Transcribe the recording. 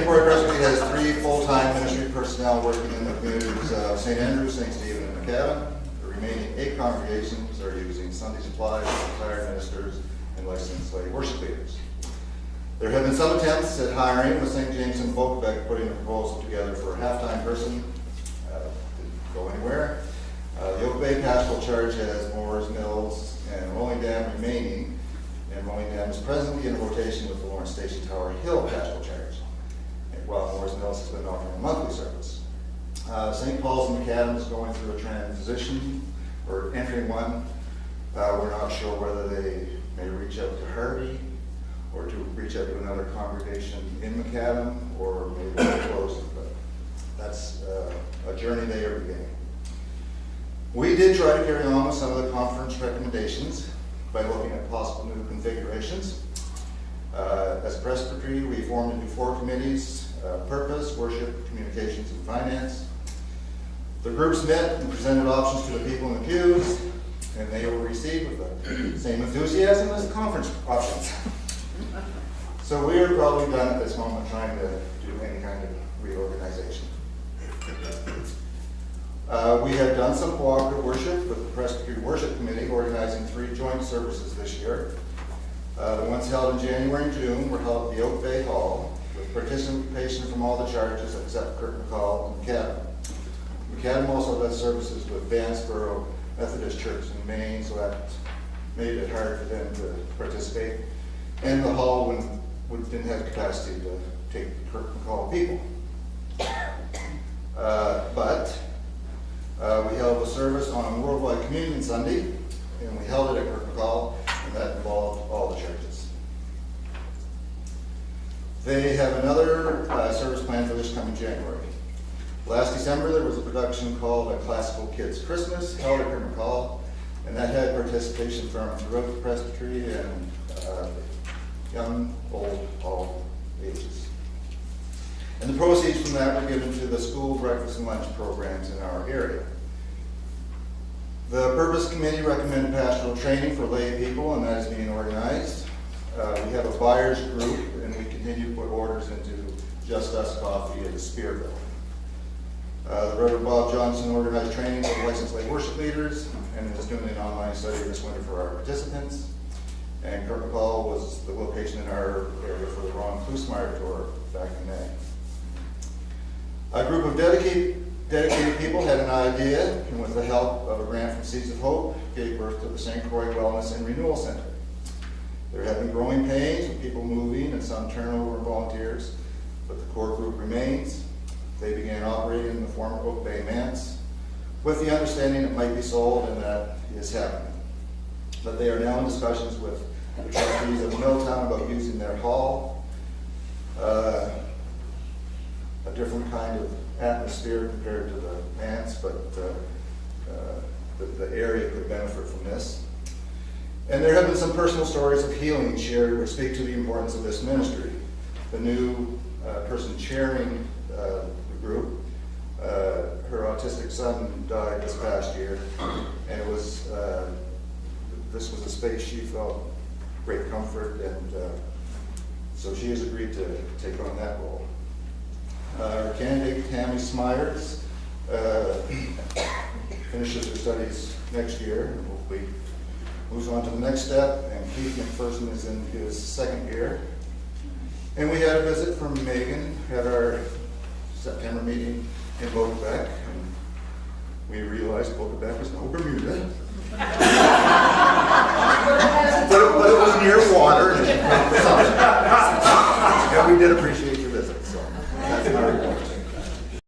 Croix Presbytery has 3 full-time ministry personnel working in the communities of St. Andrews, St. Stephen, and McAdam. The remaining 8 congregations are using Sunday supplies, retired ministers, and licensed lay worship leaders. There have been some attempts at hiring, with St. James and Volkbeck putting a proposal together for a half-time person. Didn't go anywhere. The Oak Bay Pastoral Church has Moores Mills and Rolling Dam remaining, and Rolling Dam is presently in rotation with the Lawrence Station Tower Hill Pastoral Church, while Moores Mills has been offering a monthly service. St. Paul's and McAdam is going through a transition, or entering one. We're not sure whether they may reach out to Harvey, or to reach out to another congregation in McAdam, or maybe close it, but that's a journey they are beginning. We did try to carry on with some of the conference recommendations by looking at possible new configurations. As a presbytery, we formed into 4 committees: purpose, worship, communications, and finance. The groups met and presented options to the people in the pews, and they were received with the same enthusiasm as the conference options. So we are probably done at this moment trying to do any kind of reorganization. We have done some cooperative worship with the Presbytery Worship Committee, organizing 3 joint services this year. The ones held in January and June were held at the Oak Bay Hall, with participation from all the churches except Kirk McCall and McAdam. McAdam also led services with Vansboro Methodist Church in Maine, so that made it hard for them to participate. And the hall didn't have capacity to take Kirk McCall people. But we held a service on Worldwide Communion Sunday, and we held it at Kirk McCall, and that involved all the churches. They have another service planned for this coming January. Last December, there was a production called A Classical Kids Christmas, held at Kirk McCall, and that had participation from throughout the presbytery and young, old, all ages. And the proceeds from that were given to the school breakfast and lunch programs in our area. The Purpose Committee recommended pastoral training for lay people, and that is being organized. We have a buyers group, and we continue to put orders into Just Us Coffee at Spearville. The Reverend Bob Johnson organized training for licensed lay worship leaders, and is doing an online study this winter for our participants. And Kirk McCall was the location in our area for the Ron Klusmeyer tour back in May. A group of dedicated people had an idea, and with the help of a grant from Seeds of Hope, gave birth to the St. Croix Wellness and Renewal Center. There have been growing pains with people moving and some turnover of volunteers, but the core group remains. They began operating in the former Oak Bay Manse with the understanding it might be sold, and that is happening. But they are now in discussions with the trustees of Milltown about using their hall, a different kind of atmosphere compared to the manse, but the area could benefit from this. And there have been some personal stories of healing shared which speak to the importance of this ministry. The new person chairing the group, her autistic son died this past year, and it was this was a space she felt great comfort, and so she has agreed to take on that role. Our candidate, Tammy Smyers, finishes her studies next year and hopefully moves on to the next step, and Keith McPherson is in his 2nd year. And we had a visit from Megan at our September meeting in Bocabec, and we realized Bocabec was no Bermuda. but it was near water, and we did appreciate